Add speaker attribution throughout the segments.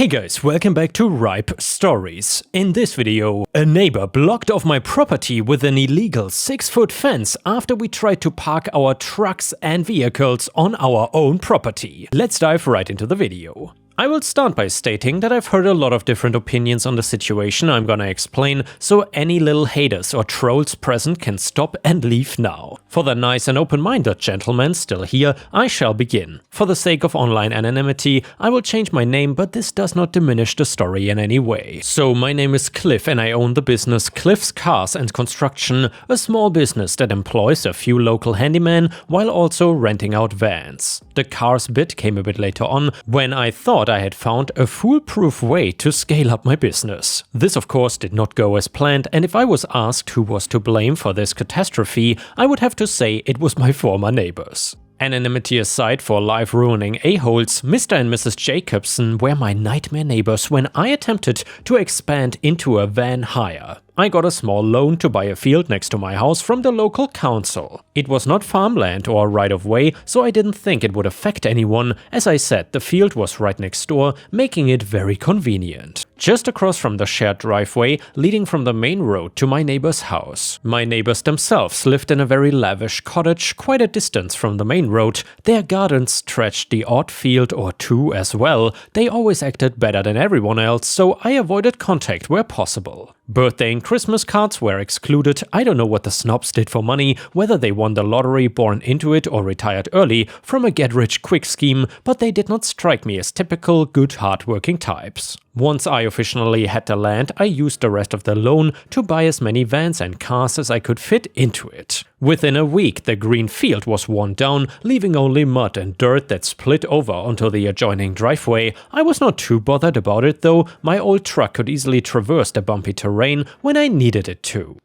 Speaker 1: Hey guys, welcome back to Ripe Stories. In this video, a neighbor blocked off my property with an illegal 6-foot fence after we tried to park our trucks and vehicles on our own property. Let's dive right into the video. I will start by stating that I've heard a lot of different opinions on the situation I'm gonna explain, so any little haters or trolls present can stop and leave now. For the nice and open-minded gentlemen still here, I shall begin. For the sake of online anonymity, I will change my name, but this does not diminish the story in any way. So my name is Cliff and I own the business Cliff's Cars and Construction, a small business that employs a few local handymen while also renting out vans. The cars bit came a bit later on, when I thought I had found a foolproof way to scale up my business. This of course did not go as planned, and if I was asked who was to blame for this catastrophe, I would have to say it was my former neighbors. Anonymity aside for life-ruining a-holes, Mr. and Mrs. Jacobson were my nightmare neighbors when I attempted to expand into a van hire. I got a small loan to buy a field next to my house from the local council. It was not farmland or right-of-way, so I didn't think it would affect anyone. As I said, the field was right next door, making it very convenient. Just across from the shared driveway leading from the main road to my neighbor's house. My neighbors themselves lived in a very lavish cottage quite a distance from the main road. Their gardens stretched the odd field or two as well. They always acted better than everyone else, so I avoided contact where possible. Birthday and Christmas cards were excluded. I don't know what the snobs did for money, whether they won the lottery, born into it, or retired early from a get-rich-quick scheme, but they did not strike me as typical good hard-working types. Once I officially had the land, I used the rest of the loan to buy as many vans and cars as I could fit into it. Within a week, the green field was worn down, leaving only mud and dirt that split over onto the adjoining driveway. I was not too bothered about it though, my old truck could easily traverse the bumpy terrain when I needed it to.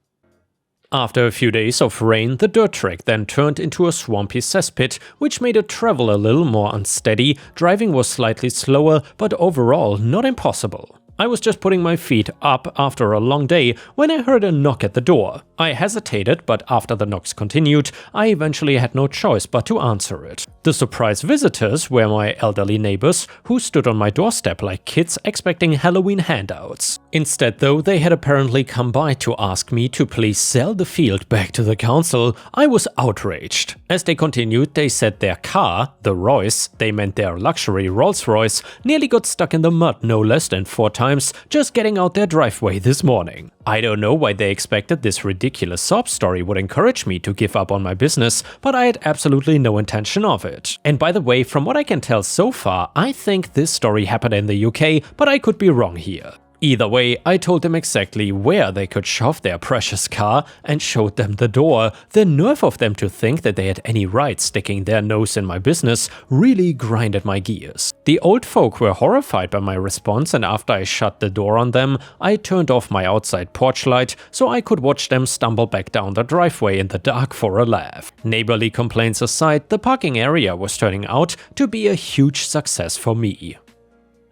Speaker 1: After a few days of rain, the dirt track then turned into a swampy cesspit, which made it travel a little more unsteady. Driving was slightly slower, but overall not impossible. I was just putting my feet up after a long day when I heard a knock at the door. I hesitated, but after the knocks continued, I eventually had no choice but to answer it. The surprise visitors were my elderly neighbors, who stood on my doorstep like kids expecting Halloween handouts. Instead though, they had apparently come by to ask me to please sell the field back to the council. I was outraged. As they continued, they said their car, the Royce, they meant their luxury Rolls-Royce, nearly got stuck in the mud no less than 4 times just getting out their driveway this morning. I don't know why they expected this ridiculous sob story would encourage me to give up on my business, but I had absolutely no intention of it. And by the way, from what I can tell so far, I think this story happened in the UK, but I could be wrong here. Either way, I told them exactly where they could shove their precious car and showed them the door. The nerve of them to think that they had any right sticking their nose in my business really grinded my gears. The old folk were horrified by my response, and after I shut the door on them, I turned off my outside porch light so I could watch them stumble back down the driveway in the dark for a laugh. Neighborly complaints aside, the parking area was turning out to be a huge success for me.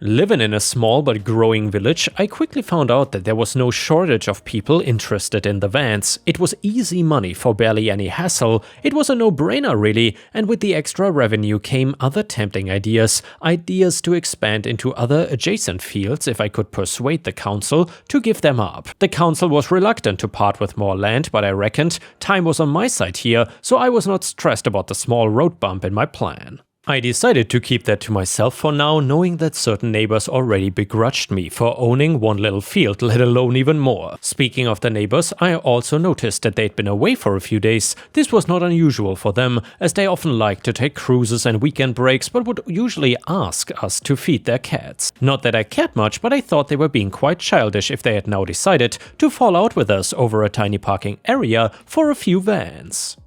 Speaker 1: Living in a small but growing village, I quickly found out that there was no shortage of people interested in the vans. It was easy money for barely any hassle. It was a no-brainer really, and with the extra revenue came other tempting ideas to expand into other adjacent fields if I could persuade the council to give them up. The council was reluctant to part with more land, but I reckoned time was on my side here, so I was not stressed about the small road bump in my plan. I decided to keep that to myself for now, knowing that certain neighbors already begrudged me for owning one little field, let alone even more. Speaking of the neighbors, I also noticed that they'd been away for a few days. This was not unusual for them, as they often liked to take cruises and weekend breaks, but would usually ask us to feed their cats. Not that I cared much, but I thought they were being quite childish if they had now decided to fall out with us over a tiny parking area for a few vans.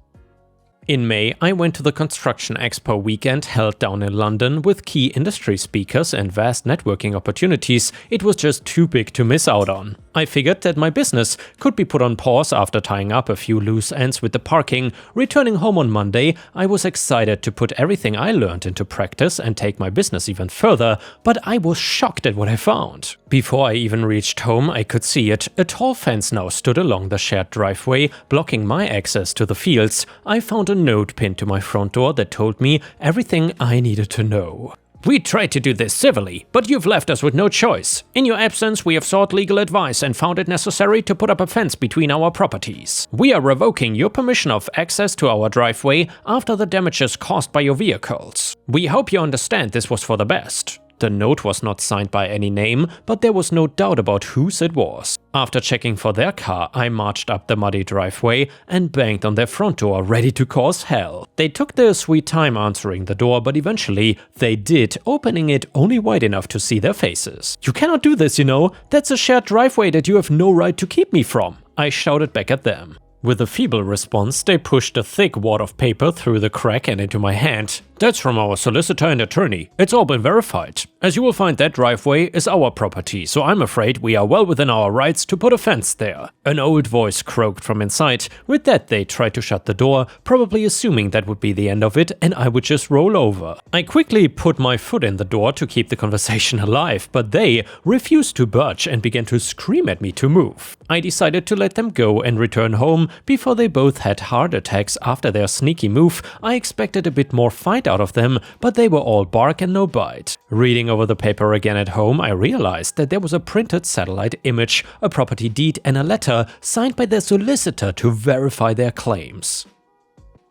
Speaker 1: In May, I went to the Construction Expo weekend held down in London with key industry speakers and vast networking opportunities. It was just too big to miss out on. I figured that my business could be put on pause after tying up a few loose ends with the parking. Returning home on Monday, I was excited to put everything I learned into practice and take my business even further, but I was shocked at what I found. Before I even reached home, I could see it. A tall fence now stood along the shared driveway, blocking my access to the fields. I found a note pinned to my front door that told me everything I needed to know. We tried to do this civilly, but you've left us with no choice. In your absence, we have sought legal advice and found it necessary to put up a fence between our properties. We are revoking your permission of access to our driveway after the damages caused by your vehicles. We hope you understand this was for the best." The note was not signed by any name, but there was no doubt about whose it was. After checking for their car, I marched up the muddy driveway and banged on their front door, ready to cause hell. They took their sweet time answering the door, but eventually they did, opening it only wide enough to see their faces. "You cannot do this, you know. That's a shared driveway that you have no right to keep me from," I shouted back at them. With a feeble response, they pushed a thick wad of paper through the crack and into my hand. "That's from our solicitor and attorney. It's all been verified. As you will find, that driveway is our property, so I'm afraid we are well within our rights to put a fence there." An old voice croaked from inside. With that, they tried to shut the door, probably assuming that would be the end of it and I would just roll over. I quickly put my foot in the door to keep the conversation alive, but they refused to budge and began to scream at me to move. I decided to let them go and return home before they both had heart attacks after their sneaky move. I expected a bit more fight out of them, but they were all bark and no bite. Reading over the paper again at home, I realized that there was a printed satellite image, a property deed and a letter signed by their solicitor to verify their claims.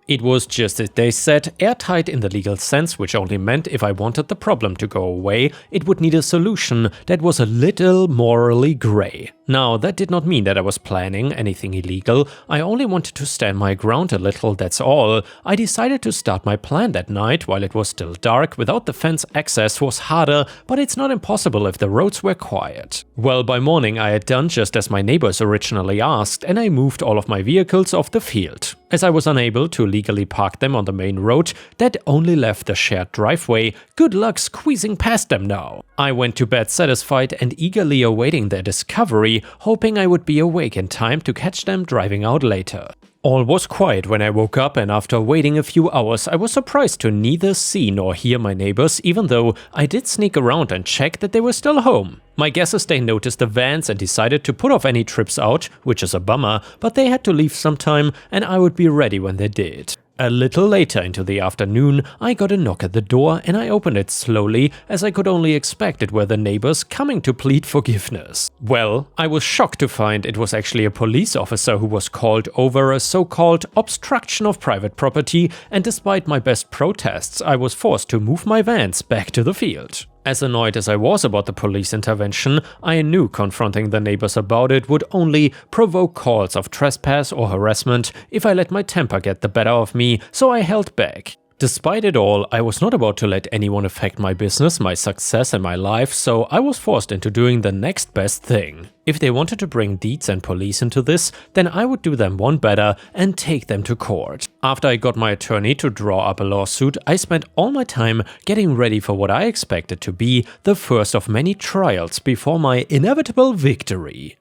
Speaker 1: It was just as they said, airtight in the legal sense, which only meant if I wanted the problem to go away, it would need a solution that was a little morally grey. Now, that did not mean that I was planning anything illegal. I only wanted to stand my ground a little, that's all. I decided to start my plan that night while it was still dark. Without the fence, access was harder, but it's not impossible if the roads were quiet. Well, by morning I had done just as my neighbors originally asked, and I moved all of my vehicles off the field. As I was unable to legally park them on the main road, that only left the shared driveway. Good luck squeezing past them now. I went to bed satisfied and eagerly awaiting their discovery, hoping I would be awake in time to catch them driving out later. All was quiet when I woke up, and after waiting a few hours I was surprised to neither see nor hear my neighbors, even though I did sneak around and check that they were still home. My guess is they noticed the vans and decided to put off any trips out, which is a bummer, but they had to leave sometime and I would be ready when they did. A little later into the afternoon, I got a knock at the door and I opened it slowly, as I could only expect it were the neighbors coming to plead forgiveness. Well, I was shocked to find it was actually a police officer who was called over a so-called obstruction of private property, and despite my best protests, I was forced to move my vans back to the field. As annoyed as I was about the police intervention, I knew confronting the neighbors about it would only provoke calls of trespass or harassment if I let my temper get the better of me, so I held back. Despite it all, I was not about to let anyone affect my business, my success and my life, so I was forced into doing the next best thing. If they wanted to bring deeds and police into this, then I would do them one better and take them to court. After I got my attorney to draw up a lawsuit, I spent all my time getting ready for what I expected to be the first of many trials before my inevitable victory.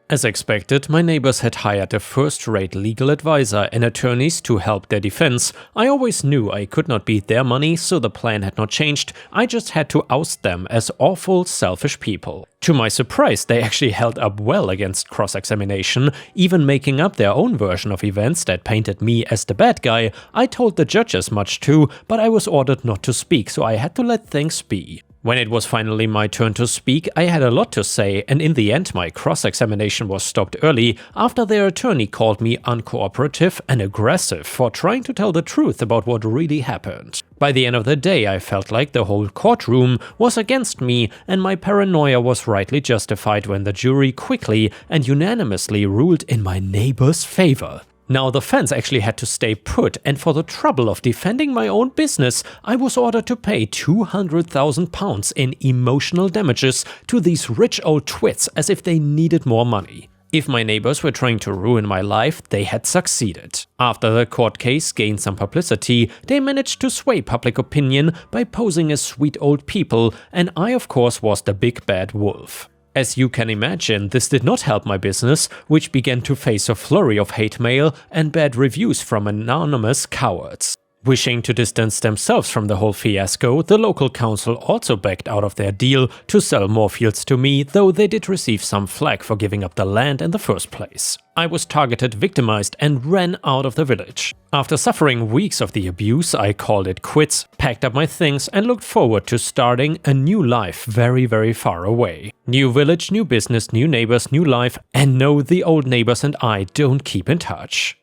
Speaker 1: As expected, my neighbors had hired a first-rate legal advisor and attorneys to help their defense. I always knew I could not beat their money, so the plan had not changed. I just had to oust them as awful, selfish people. To my surprise, they actually held up well against cross-examination, even making up their own version of events that painted me as the bad guy. I told the judge as much too, but I was ordered not to speak, so I had to let things be. When it was finally my turn to speak, I had a lot to say, and in the end my cross-examination was stopped early after their attorney called me uncooperative and aggressive for trying to tell the truth about what really happened. By the end of the day, I felt like the whole courtroom was against me, and my paranoia was rightly justified when the jury quickly and unanimously ruled in my neighbor's favor. Now, the fence actually had to stay put, and for the trouble of defending my own business, I was ordered to pay £200,000 in emotional damages to these rich old twits as if they needed more money. If my neighbors were trying to ruin my life, they had succeeded. After the court case gained some publicity, they managed to sway public opinion by posing as sweet old people, and I of course was the big bad wolf. As you can imagine, this did not help my business, which began to face a flurry of hate mail and bad reviews from anonymous cowards. Wishing to distance themselves from the whole fiasco, the local council also backed out of their deal to sell more fields to me, though they did receive some flack for giving up the land in the first place. I was targeted, victimized, and ran out of the village. After suffering weeks of the abuse, I called it quits, packed up my things, and looked forward to starting a new life very far away. New village, new business, new neighbors, new life, and no, the old neighbors and I don't keep in touch.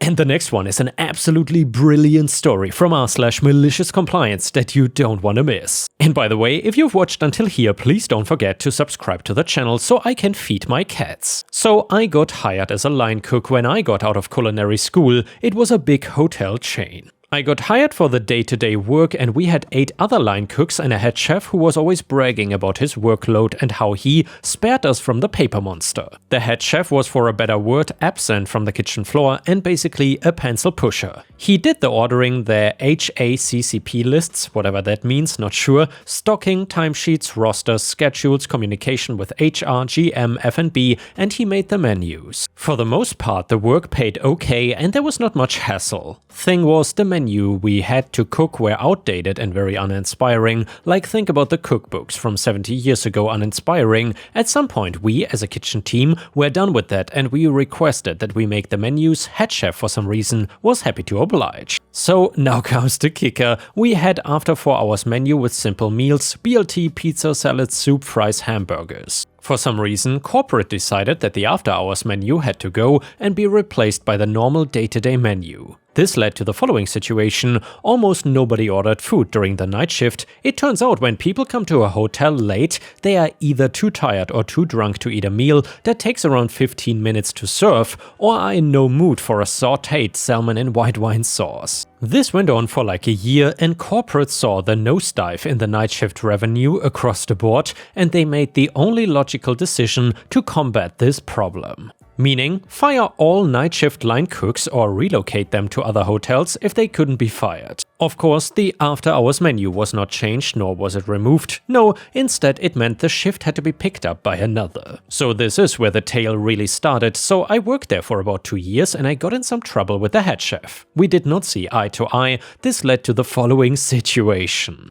Speaker 1: And the next one is an absolutely brilliant story from r/malicious compliance that you don't want to miss. And by the way, if you've watched until here, please don't forget to subscribe to the channel so I can feed my cats. So I got hired as a line cook when I got out of culinary school. It was a big hotel chain. I got hired for the day-to-day work, and we had 8 other line cooks and a head chef who was always bragging about his workload and how he spared us from the paper monster. The head chef was, for a better word, absent from the kitchen floor and basically a pencil pusher. He did the ordering, the HACCP lists, whatever that means, not sure, stocking, timesheets, rosters, schedules, communication with HR, GM, F&B, and he made the menus. For the most part, the work paid okay and there was not much hassle. Thing was, the menu we had to cook were outdated and very uninspiring. Like, think about the cookbooks from 70 years ago, uninspiring. At some point we, as a kitchen team, were done with that and we requested that we make the menus. Head chef, for some reason, was happy to oblige. So now comes the kicker. We had after 4 hours menu with simple meals, BLT, pizza, salad, soup, fries, hamburgers. For some reason, corporate decided that the after-hours menu had to go and be replaced by the normal day-to-day menu. This led to the following situation: almost nobody ordered food during the night shift. It turns out when people come to a hotel late, they are either too tired or too drunk to eat a meal that takes around 15 minutes to serve, or are in no mood for a sautéed salmon in white wine sauce. This went on for like a year, and corporate saw the nosedive in the night shift revenue across the board, and they made the only logical decision to combat this problem. Meaning, fire all night shift line cooks or relocate them to other hotels if they couldn't be fired. Of course, the after-hours menu was not changed, nor was it removed. No, instead it meant the shift had to be picked up by another. So this is where the tale really started. So I worked there for about 2 years and I got in some trouble with the head chef. We did not see eye to eye. This led to the following situation.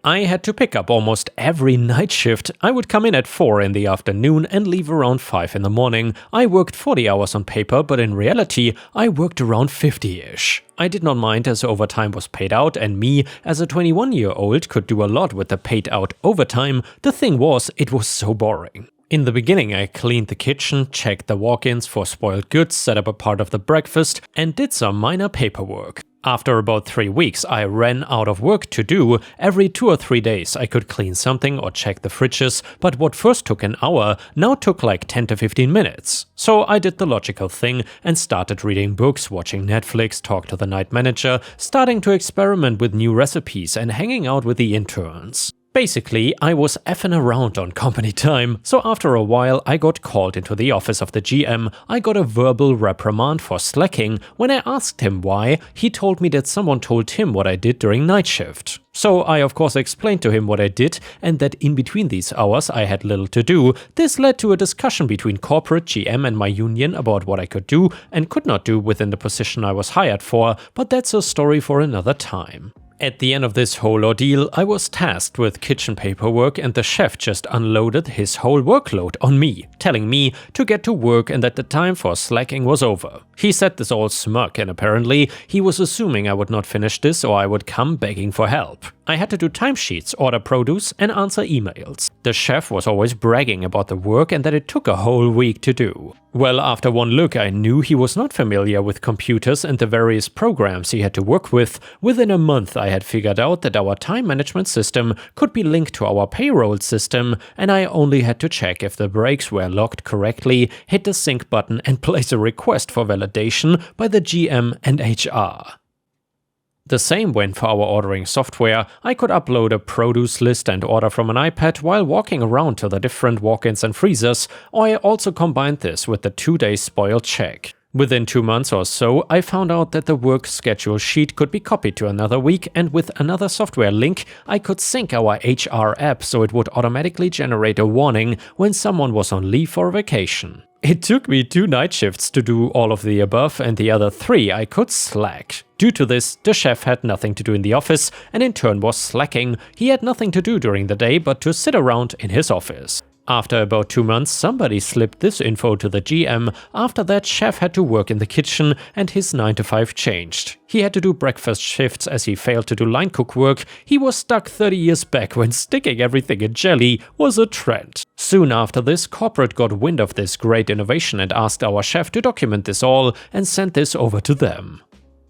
Speaker 1: I had to pick up almost every night shift. I would come in at 4 in the afternoon and leave around 5 in the morning. I worked 40 hours on paper, but in reality, I worked around 50-ish. I did not mind as overtime was paid out, and me, as a 21-year-old, could do a lot with the paid out overtime. The thing was, it was so boring. In the beginning, I cleaned the kitchen, checked the walk-ins for spoiled goods, set up a part of the breakfast, and did some minor paperwork. After about 3 weeks, I ran out of work to do. Every 2 or 3 days I could clean something or check the fridges, but what first took an hour now took like 10 to 15 minutes. So I did the logical thing and started reading books, watching Netflix, talked to the night manager, starting to experiment with new recipes and hanging out with the interns. Basically, I was effing around on company time, so after a while I got called into the office of the GM. I got a verbal reprimand for slacking. When I asked him why, he told me that someone told him what I did during night shift. So I of course explained to him what I did and that in between these hours I had little to do. This led to a discussion between corporate, GM and my union about what I could do and could not do within the position I was hired for, but that's a story for another time. At the end of this whole ordeal, I was tasked with kitchen paperwork and the chef just unloaded his whole workload on me, telling me to get to work and that the time for slacking was over. He said this all smirk and apparently he was assuming I would not finish this or I would come begging for help. I had to do timesheets, order produce and answer emails. The chef was always bragging about the work and that it took a whole week to do. Well, after one look I knew he was not familiar with computers and the various programs he had to work with. Within a month I had figured out that our time management system could be linked to our payroll system, and I only had to check if the breaks were logged correctly, hit the sync button and place a request for validation by the GM and HR. The same went for our ordering software. I could upload a produce list and order from an iPad while walking around to the different walk-ins and freezers, or I also combined this with the 2-day spoil check. Within 2 months or so, I found out that the work schedule sheet could be copied to another week, and with another software link, I could sync our HR app so it would automatically generate a warning when someone was on leave or vacation. It took me 2 night shifts to do all of the above, and the other 3 I could slack. Due to this, the chef had nothing to do in the office and in turn was slacking. He had nothing to do during the day but to sit around in his office. After about 2 months, somebody slipped this info to the GM. After that, chef had to work in the kitchen and his 9 to 5 changed. He had to do breakfast shifts as he failed to do line cook work. He was stuck 30 years back when sticking everything in jelly was a trend. Soon after this, corporate got wind of this great innovation and asked our chef to document this all and send this over to them.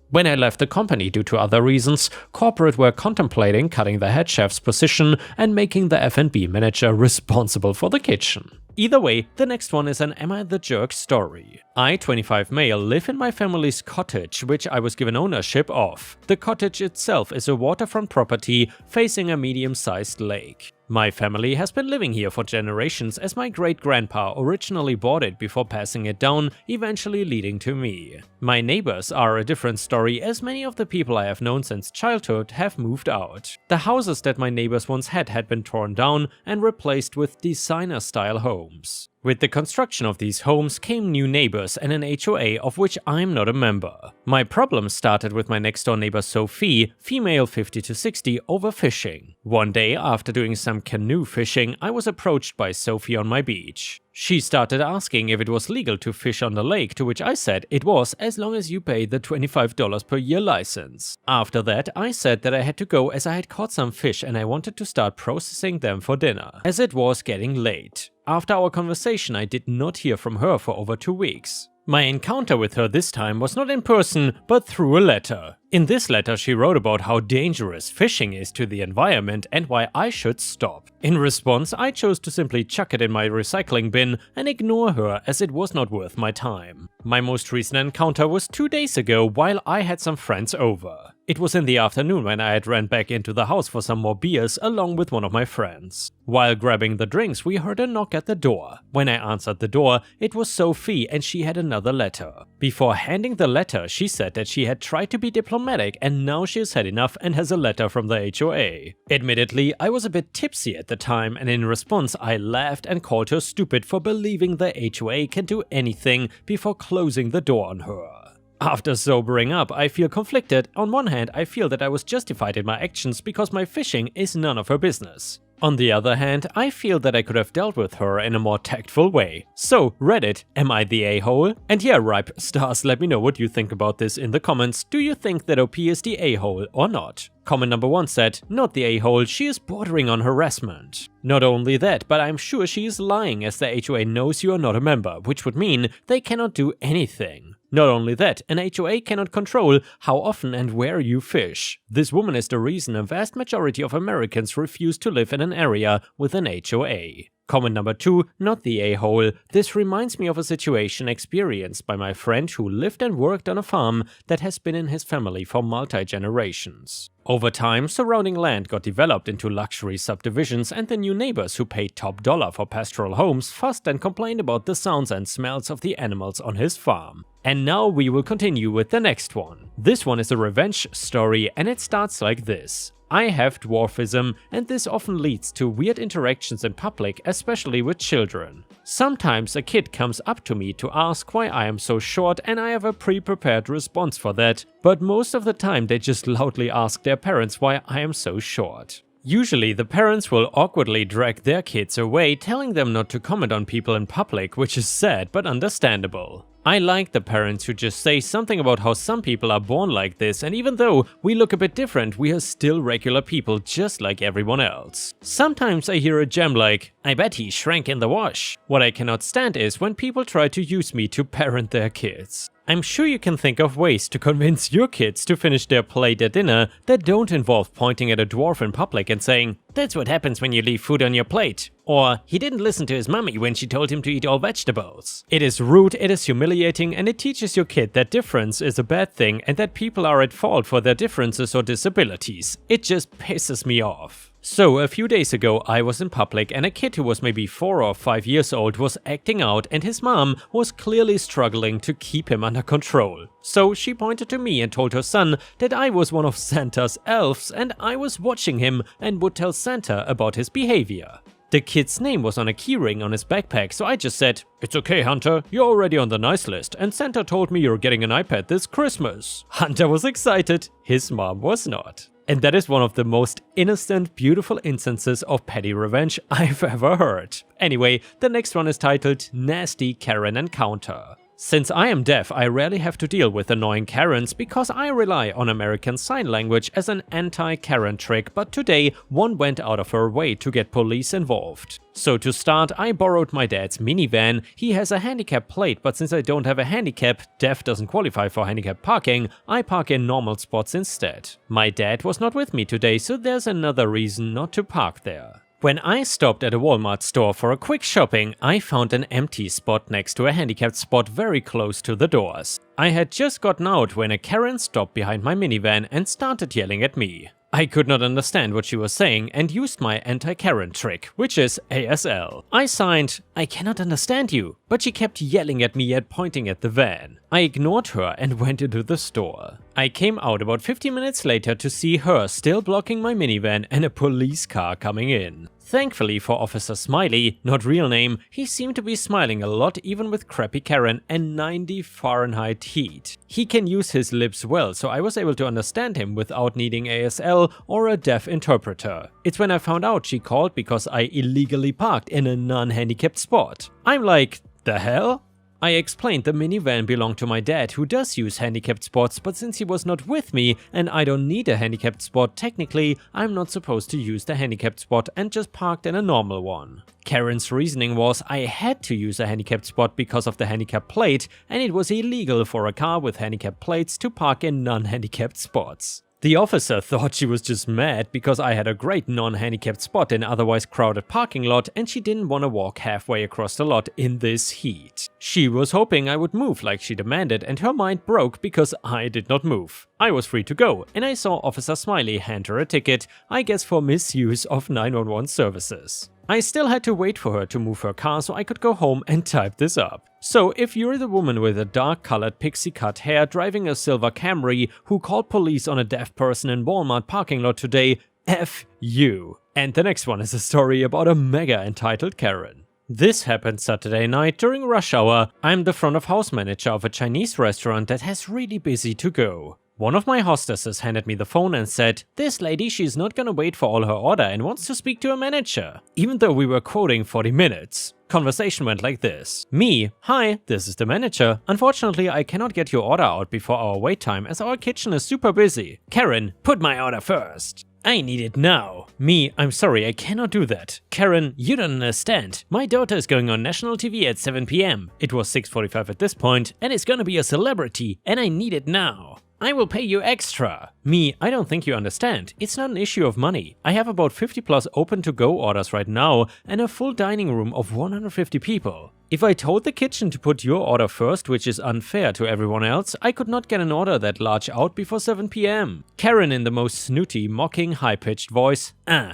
Speaker 1: When I left the company due to other reasons, corporate were contemplating cutting the head chef's position and making the F&B manager responsible for the kitchen. Either way, the next one is an Am I the Jerk story. I, 25 male, live in my family's cottage, which I was given ownership of. The cottage itself is a waterfront property facing a medium-sized lake. My family has been living here for generations as my great-grandpa originally bought it before passing it down, eventually leading to me. My neighbors are a different story as many of the people I have known since childhood have moved out. The houses that my neighbors once had been torn down and replaced with designer-style homes. With the construction of these homes came new neighbors and an HOA of which I'm not a member. My problem started with my next door neighbor Sophie, female 50 to 60, overfishing. One day after doing some canoe fishing, I was approached by Sophie on my beach. She started asking if it was legal to fish on the lake, to which I said it was as long as you pay the $25 per year license. After that, I said that I had to go as I had caught some fish and I wanted to start processing them for dinner, as it was getting late. After our conversation, I did not hear from her for over 2 weeks. My encounter with her this time was not in person, but through a letter. In this letter, she wrote about how dangerous fishing is to the environment and why I should stop. In response, I chose to simply chuck it in my recycling bin and ignore her as it was not worth my time. My most recent encounter was 2 days ago while I had some friends over. It was in the afternoon when I had ran back into the house for some more beers along with one of my friends. While grabbing the drinks, we heard a knock at the door. When I answered the door, it was Sophie and she had another letter. Before handing the letter, she said that she had tried to be diplomatic and now she has had enough and has a letter from the HOA. Admittedly, I was a bit tipsy at the time and in response I laughed and called her stupid for believing the HOA can do anything before closing the door on her. After sobering up, I feel conflicted. On one hand, I feel that I was justified in my actions because my fishing is none of her business. On the other hand, I feel that I could have dealt with her in a more tactful way. So, Reddit, am I the a-hole? And yeah, Ripe Stars, let me know what you think about this in the comments. Do you think that OP is the a-hole or not? Comment number 1 said, not the a-hole, she is bordering on harassment. Not only that, but I'm sure she is lying as the HOA knows you are not a member, which would mean they cannot do anything. Not only that, an HOA cannot control how often and where you fish. This woman is the reason a vast majority of Americans refuse to live in an area with an HOA. Comment number 2, not the a-hole. This reminds me of a situation experienced by my friend who lived and worked on a farm that has been in his family for multi-generations. Over time, surrounding land got developed into luxury subdivisions and the new neighbors who paid top dollar for pastoral homes fussed and complained about the sounds and smells of the animals on his farm. And now we will continue with the next one. This one is a revenge story and it starts like this. I have dwarfism, and this often leads to weird interactions in public, especially with children. Sometimes a kid comes up to me to ask why I am so short and I have a pre-prepared response for that, but most of the time they just loudly ask their parents why I am so short. Usually the parents will awkwardly drag their kids away, telling them not to comment on people in public, which is sad but understandable. I like the parents who just say something about how some people are born like this, and even though we look a bit different, we are still regular people just like everyone else. Sometimes I hear a gem like, I bet he shrank in the wash. What I cannot stand is when people try to use me to parent their kids. I'm sure you can think of ways to convince your kids to finish their plate at dinner that don't involve pointing at a dwarf in public and saying, that's what happens when you leave food on your plate. Or, he didn't listen to his mommy when she told him to eat all vegetables. It is rude, it is humiliating, and it teaches your kid that difference is a bad thing and that people are at fault for their differences or disabilities. It just pisses me off. So, a few days ago I was in public and a kid who was maybe 4 or 5 years old was acting out and his mom was clearly struggling to keep him under control. So she pointed to me and told her son that I was one of Santa's elves and I was watching him and would tell Santa about his behavior. The kid's name was on a keyring on his backpack, so I just said, "It's okay, Hunter, you're already on the nice list, and Santa told me you're getting an iPad this Christmas." Hunter was excited, his mom was not. And that is one of the most innocent, beautiful instances of petty revenge I've ever heard. Anyway, the next one is titled Nasty Karen Encounter. Since I am deaf, I rarely have to deal with annoying Karens because I rely on American Sign Language as an anti-Karen trick, but today one went out of her way to get police involved. So to start, I borrowed my dad's minivan. He has a handicap plate, but since I don't have a handicap, deaf doesn't qualify for handicap parking, I park in normal spots instead. My dad was not with me today, so there's another reason not to park there. When I stopped at a Walmart store for a quick shopping, I found an empty spot next to a handicapped spot very close to the doors. I had just gotten out when a Karen stopped behind my minivan and started yelling at me. I could not understand what she was saying and used my anti-Karen trick, which is ASL. I signed, "I cannot understand you," but she kept yelling at me and pointing at the van. I ignored her and went into the store. I came out about 15 minutes later to see her still blocking my minivan and a police car coming in. Thankfully for Officer Smiley, not real name, he seemed to be smiling a lot even with crappy Karen and 90 Fahrenheit heat. He can use his lips well, so I was able to understand him without needing ASL or a deaf interpreter. It's when I found out she called because I illegally parked in a non-handicapped spot. I'm like, the hell? I explained the minivan belonged to my dad, who does use handicapped spots, but since he was not with me and I don't need a handicapped spot, technically I'm not supposed to use the handicapped spot and just parked in a normal one. Karen's reasoning was I had to use a handicapped spot because of the handicap plate, and it was illegal for a car with handicap plates to park in non-handicapped spots. The officer thought she was just mad because I had a great non-handicapped spot in an otherwise crowded parking lot and she didn't want to walk halfway across the lot in this heat. She was hoping I would move like she demanded and her mind broke because I did not move. I was free to go and I saw Officer Smiley hand her a ticket, I guess for misuse of 911 services. I still had to wait for her to move her car so I could go home and type this up. So if you're the woman with a dark-colored pixie-cut hair driving a silver Camry who called police on a deaf person in Walmart parking lot today, F you. And the next one is a story about a mega entitled Karen. This happened Saturday night during rush hour. I'm the front of house manager of a Chinese restaurant that has really busy to go. One of my hostesses handed me the phone and said, "This lady, she's not gonna wait for all her order and wants to speak to a manager," even though we were quoting 40 minutes. Conversation went like this. Me, "Hi, this is the manager. Unfortunately, I cannot get your order out before our wait time as our kitchen is super busy." Karen, "Put my order first. I need it now." Me, "I'm sorry, I cannot do that." Karen, "You don't understand. My daughter is going on national TV at 7 p.m. It was 6:45 at this point, and is gonna be a celebrity, and I need it now. I will pay you extra." Me, "I don't think you understand. It's not an issue of money. I have about 50 plus open to go orders right now and a full dining room of 150 people. If I told the kitchen to put your order first, which is unfair to everyone else, I could not get an order that large out before 7 p.m. Karen in the most snooty, mocking, high-pitched voice,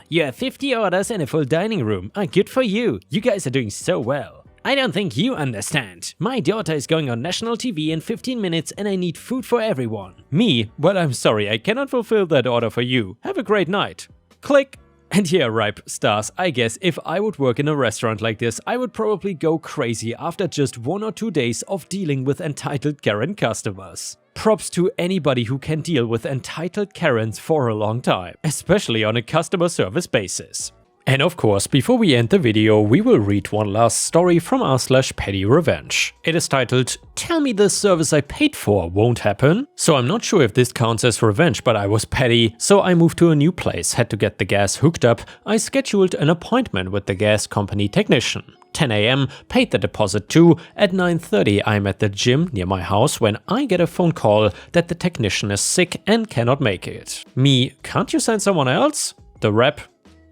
Speaker 1: You have 50 orders and a full dining room. Good for you. You guys are doing so well. I don't think you understand. My daughter is going on national TV in 15 minutes and I need food for everyone." Me, "Well, I'm sorry, I cannot fulfill that order for you. Have a great night." Click. And yeah, ripe stars, I guess if I would work in a restaurant like this, I would probably go crazy after just 1 or 2 days of dealing with entitled Karen customers. Props to anybody who can deal with entitled Karens for a long time, especially on a customer service basis. And of course, before we end the video, we will read one last story from r/pettyrevenge. It is titled, "Tell me the service I paid for won't happen." So I'm not sure if this counts as revenge, but I was petty, so I moved to a new place, had to get the gas hooked up. I scheduled an appointment with the gas company technician. 10 a.m, paid the deposit too. At 9:30 I'm at the gym near my house when I get a phone call that the technician is sick and cannot make it. Me, "Can't you send someone else?" The rep,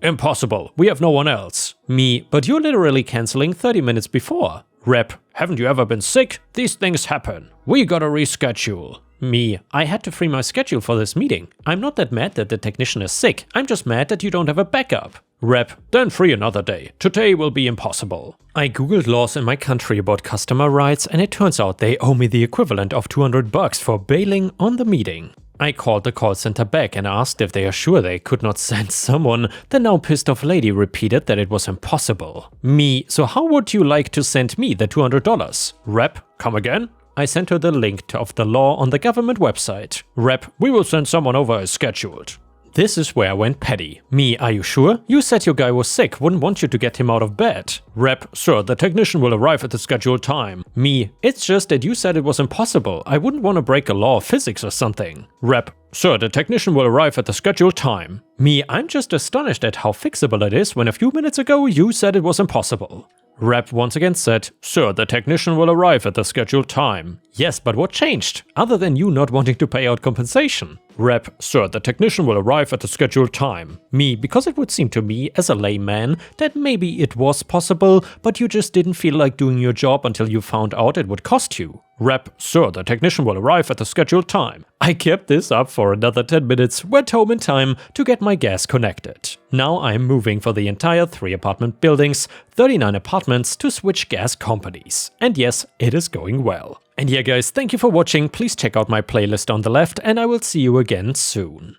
Speaker 1: "Impossible, we have no one else." Me, "But you're literally canceling 30 minutes before." Rep, "Haven't you ever been sick? These things happen. We gotta reschedule." Me, "I had to free my schedule for this meeting. I'm not that mad that the technician is sick, I'm just mad that you don't have a backup." Rep, "Then free another day. Today will be impossible." I googled laws in my country about customer rights and it turns out they owe me the equivalent of $200 for bailing on the meeting. I called the call center back and asked if they are sure they could not send someone. The now pissed off lady repeated that it was impossible. Me, so how would you like to send me the $200? Rep, come again? I sent her the link of the law on the government website. Rep, we will send someone over as scheduled. This is where I went petty. Me, are you sure? You said your guy was sick, wouldn't want you to get him out of bed. Rep, sir, the technician will arrive at the scheduled time. Me, it's just that you said it was impossible. I wouldn't want to break a law of physics or something. Rep, sir, the technician will arrive at the scheduled time. Me, I'm just astonished at how fixable it is when a few minutes ago you said it was impossible. Rep once again said, sir, the technician will arrive at the scheduled time. Yes, but what changed, other than you not wanting to pay out compensation? Rep, sir, the technician will arrive at the scheduled time. Me, because it would seem to me, as a layman, that maybe it was possible, but you just didn't feel like doing your job until you found out it would cost you. Rep, sir, the technician will arrive at the scheduled time. I kept this up for another 10 minutes, went home in time to get my gas connected. Now I'm moving for the entire 3 apartment buildings, 39 apartments, to switch gas companies. And yes, it is going well. And yeah guys, thank you for watching, please check out my playlist on the left and I will see you again soon.